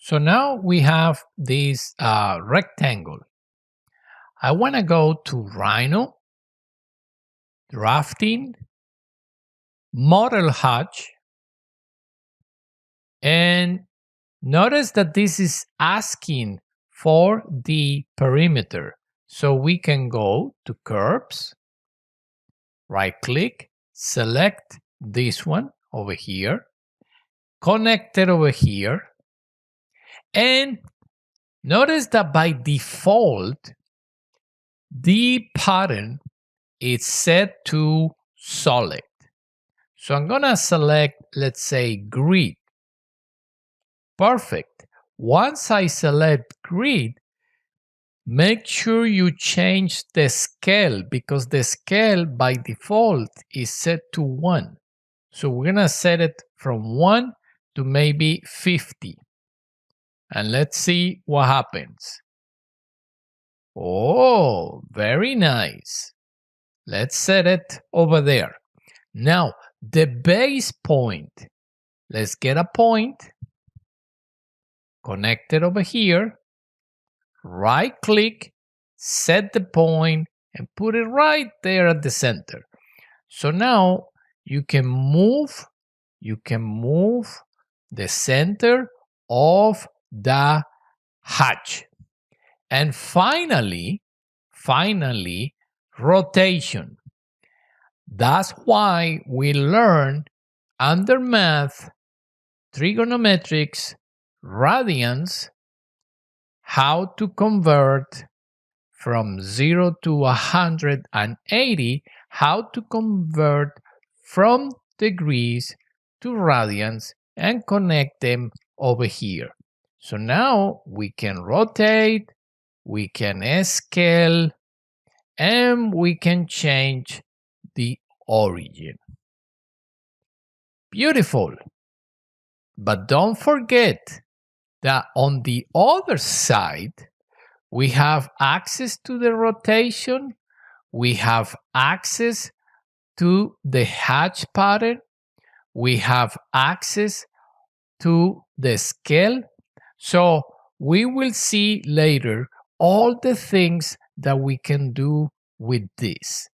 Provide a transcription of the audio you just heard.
So now we have this rectangle. I want to go to Rhino, Drafting, Model Hatch, and notice that this is asking for the perimeter. So we can go to Curves, right click, select this one over here, connect it over here, and notice that by default, the pattern is set to solid. So I'm gonna select, let's say, grid. Perfect. Once I select grid, make sure you change the scale because the scale by default is set to 1. So we're gonna set it from 1 to maybe 50. And let's see what happens. Oh, very nice. Let's set it over there. Now, the base point. Let's get a point. Connect it over here. Right click, set the point, and put it right there at the center. So now you can move the center of the hatch. And finally, rotation. That's why we learn under math, trigonometrics, radians, how to convert from 0 to 180, how to convert from degrees to radians and connect them over here. So now we can rotate, we can scale, and we can change the origin. Beautiful. But don't forget that on the other side, we have access to the rotation, we have access to the hatch pattern, we have access to the scale. So we will see later all the things that we can do with this.